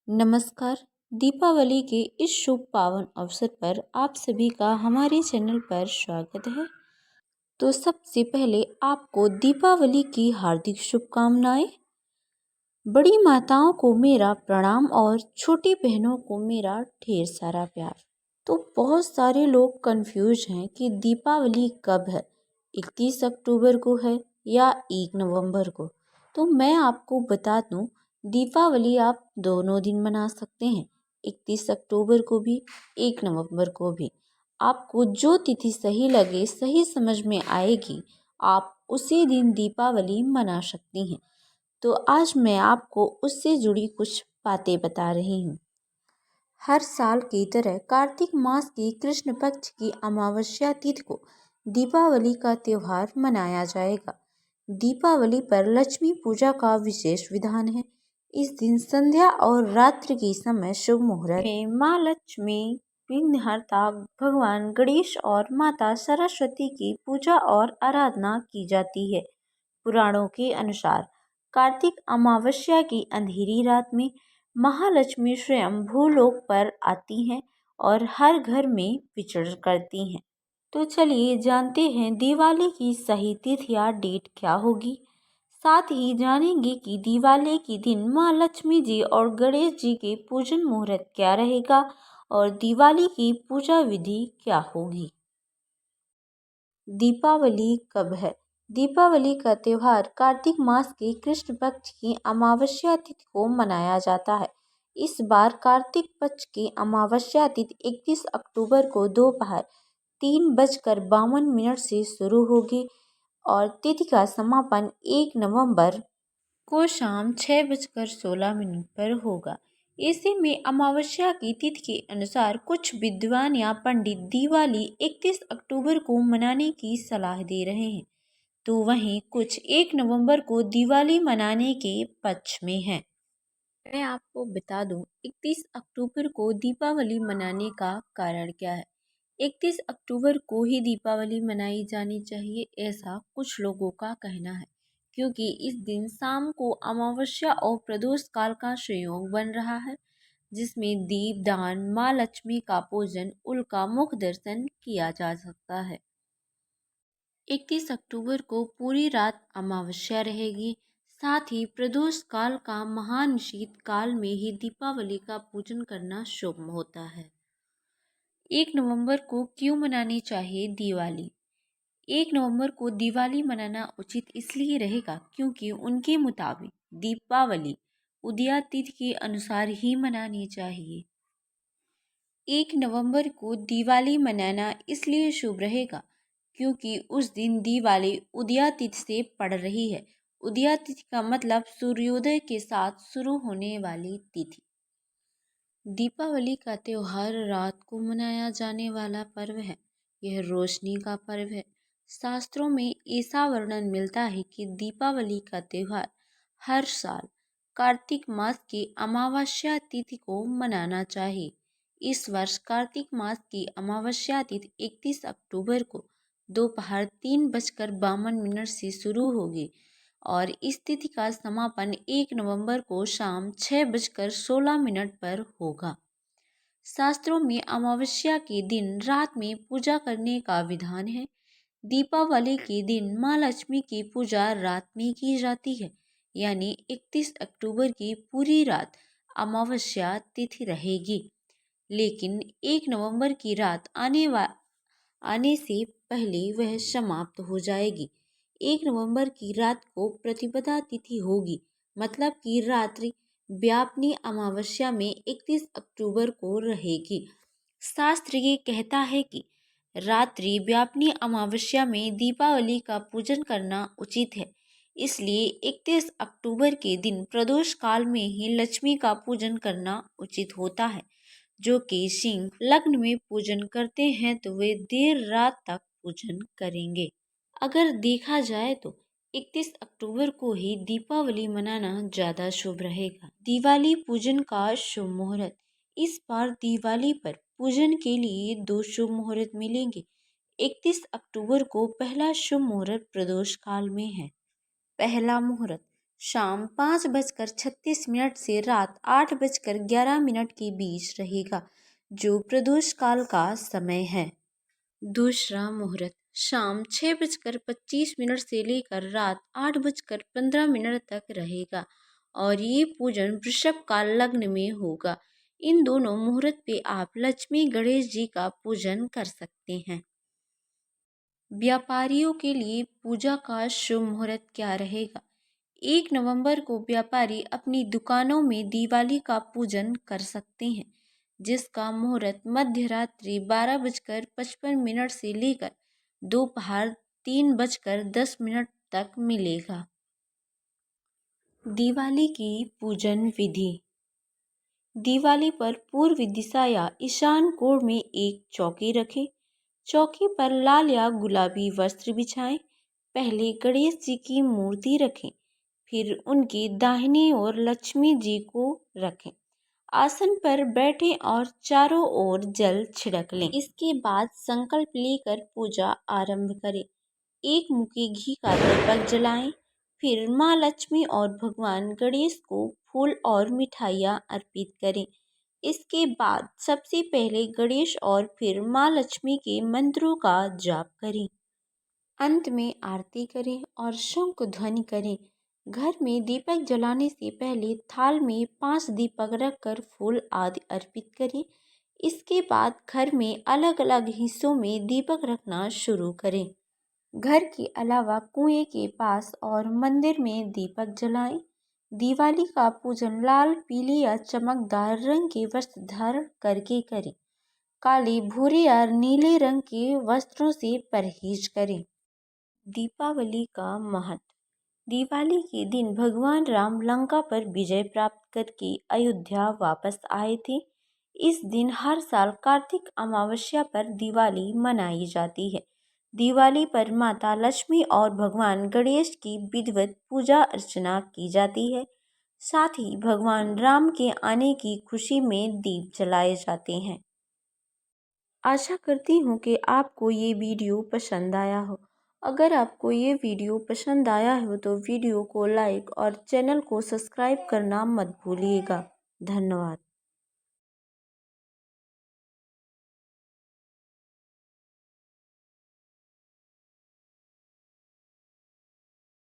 नमस्कार। दीपावली के इस शुभ पावन अवसर पर आप सभी का हमारे चैनल पर स्वागत है। तो सबसे पहले आपको दीपावली की हार्दिक शुभकामनाएं। बड़ी माताओं को मेरा प्रणाम और छोटी बहनों को मेरा ढेर सारा प्यार। तो बहुत सारे लोग कंफ्यूज हैं कि दीपावली कब है, 31 अक्टूबर को है या 1 नवंबर को। तो मैं आपको बता दूं, दीपावली आप दोनों दिन मना सकते हैं, 31 अक्टूबर को भी, 1 नवंबर को भी। आपको जो तिथि सही लगे, सही समझ में आएगी, आप उसी दिन दीपावली मना सकती हैं। तो आज मैं आपको उससे जुड़ी कुछ बातें बता रही हूँ। हर साल की तरह कार्तिक मास की कृष्ण पक्ष की अमावस्या तिथि को दीपावली का त्यौहार मनाया जाएगा। दीपावली पर लक्ष्मी पूजा का विशेष विधान है। इस दिन संध्या और रात्रि के समय शुभ मुहूर्त में माँ लक्ष्मी, विघ्नहर्ता भगवान गणेश और माता सरस्वती की पूजा और आराधना की जाती है। पुराणों के अनुसार कार्तिक अमावस्या की अंधेरी रात में महालक्ष्मी स्वयं भूलोक पर आती हैं और हर घर में विचरण करती हैं। तो चलिए जानते हैं दिवाली की सही तिथि या डेट क्या होगी। साथ ही जानेंगे कि दिवाली के दिन माँ लक्ष्मी जी और गणेश जी के पूजन मुहूर्त क्या रहेगा और दिवाली की पूजा विधि क्या होगी। दीपावली कब है? दीपावली का त्यौहार कार्तिक मास के कृष्ण पक्ष की अमावस्या तिथि को मनाया जाता है। इस बार कार्तिक पक्ष की अमावस्या तिथि 31 अक्टूबर को दोपहर 3:52 से शुरू होगी और तिथि का समापन 1 नवंबर को शाम 6:16 पर होगा। ऐसे में अमावस्या की तिथि के अनुसार कुछ विद्वान या पंडित दिवाली 31 अक्टूबर को मनाने की सलाह दे रहे हैं, तो वहीं कुछ 1 नवंबर को दिवाली मनाने के पक्ष में हैं। मैं आपको बता दूं, 31 अक्टूबर को दीपावली मनाने का कारण क्या है। 31 अक्टूबर को ही दीपावली मनाई जानी चाहिए, ऐसा कुछ लोगों का कहना है, क्योंकि इस दिन शाम को अमावस्या और प्रदोष काल का संयोग बन रहा है, जिसमें दीपदान, माँ लक्ष्मी का पूजन, उनका मुख दर्शन किया जा सकता है। 31 अक्टूबर को पूरी रात अमावस्या रहेगी। साथ ही प्रदोष काल का महान शीतकाल में ही दीपावली का पूजन करना शुभ होता है। 1 नवंबर को क्यों मनानी चाहिए दिवाली? 1 नवंबर को दिवाली मनाना उचित इसलिए रहेगा क्योंकि उनके मुताबिक दीपावली उदया तिथि के अनुसार ही मनानी चाहिए। 1 नवंबर को दिवाली मनाना इसलिए शुभ रहेगा क्योंकि उस दिन दिवाली उदया तिथि से पड़ रही है। उदया तिथि का मतलब सूर्योदय के साथ शुरू होने वाली तिथि। दीपावली का त्यौहार रात को मनाया जाने वाला पर्व है। यह रोशनी का पर्व है। शास्त्रों में ऐसा वर्णन मिलता है कि दीपावली का त्यौहार हर साल कार्तिक मास की अमावस्या तिथि को मनाना चाहिए। इस वर्ष कार्तिक मास की अमावस्या तिथि 31 अक्टूबर को दोपहर 3:52 से शुरू होगी और इस तिथि का समापन 1 नवंबर को शाम 6:16 पर होगा। शास्त्रों में अमावस्या के दिन रात में पूजा करने का विधान है। दीपावली के दिन माँ लक्ष्मी की पूजा रात में की जाती है, यानी 31 अक्टूबर की पूरी रात अमावस्या तिथि रहेगी, लेकिन 1 नवंबर की रात आने से पहले वह समाप्त हो जाएगी। 1 नवंबर की रात को प्रतिपदा तिथि होगी, मतलब कि रात्रि व्यापिनी अमावस्या में 31 अक्टूबर को रहेगी। शास्त्र ये कहता है कि रात्रि व्यापिनी अमावस्या में दीपावली का पूजन करना उचित है, इसलिए 31 अक्टूबर के दिन प्रदोष काल में ही लक्ष्मी का पूजन करना उचित होता है। जो कि सिंह लग्न में पूजन करते हैं तो वे देर रात तक पूजन करेंगे। अगर देखा जाए तो 31 अक्टूबर को ही दीपावली मनाना ज़्यादा शुभ रहेगा। दिवाली पूजन का शुभ मुहूर्त। इस बार दिवाली पर पूजन के लिए 2 शुभ मुहूर्त मिलेंगे। 31 अक्टूबर को पहला शुभ मुहूर्त प्रदोष काल में है। पहला मुहूर्त शाम 5:36 से रात 8:11 के बीच रहेगा, जो प्रदोष काल का समय है। दूसरा मुहूर्त शाम 6:25 से लेकर रात 8:15 तक रहेगा और ये पूजन वृषभ काल लग्न में होगा। इन दोनों मुहूर्त पे आप लक्ष्मी गणेश जी का पूजन कर सकते हैं। व्यापारियों के लिए पूजा का शुभ मुहूर्त क्या रहेगा? 1 नवंबर को व्यापारी अपनी दुकानों में दिवाली का पूजन कर सकते हैं, जिसका मुहूर्त मध्य रात्रि 12:55 से लेकर दोपहर 3:10 तक मिलेगा। दिवाली की पूजन विधि। दिवाली पर पूर्व दिशा या ईशान कोण में एक चौकी रखें। चौकी पर लाल या गुलाबी वस्त्र बिछाएं। पहले गणेश जी की मूर्ति रखें, फिर उनकी दाहिनी ओर लक्ष्मी जी को रखें। आसन पर बैठें और चारों ओर जल छिड़क लें। इसके बाद संकल्प लेकर पूजा आरंभ करें। एक मुखी घी का दीपक जलाएं, फिर माँ लक्ष्मी और भगवान गणेश को फूल और मिठाइयाँ अर्पित करें। इसके बाद सबसे पहले गणेश और फिर माँ लक्ष्मी के मंत्रों का जाप करें। अंत में आरती करें और शंख ध्वनि करें। घर में दीपक जलाने से पहले थाल में 5 दीपक रखकर फूल आदि अर्पित करें। इसके बाद घर में अलग अलग हिस्सों में दीपक रखना शुरू करें। घर के अलावा कुएं के पास और मंदिर में दीपक जलाएं। दिवाली का पूजन लाल, पीले या चमकदार रंग के वस्त्र धारण करके करें। काले, भूरे या नीले रंग के वस्त्रों से परहेज करें। दीपावली का महत्व। दिवाली के दिन भगवान राम लंका पर विजय प्राप्त करके अयोध्या वापस आए थे। इस दिन हर साल कार्तिक अमावस्या पर दिवाली मनाई जाती है। दिवाली पर माता लक्ष्मी और भगवान गणेश की विधिवत पूजा अर्चना की जाती है। साथ ही भगवान राम के आने की खुशी में दीप जलाए जाते हैं। आशा करती हूँ कि आपको ये वीडियो पसंद आया हो। अगर आपको ये वीडियो पसंद आया हो तो वीडियो को लाइक और चैनल को सब्सक्राइब करना मत भूलिएगा। धन्यवाद।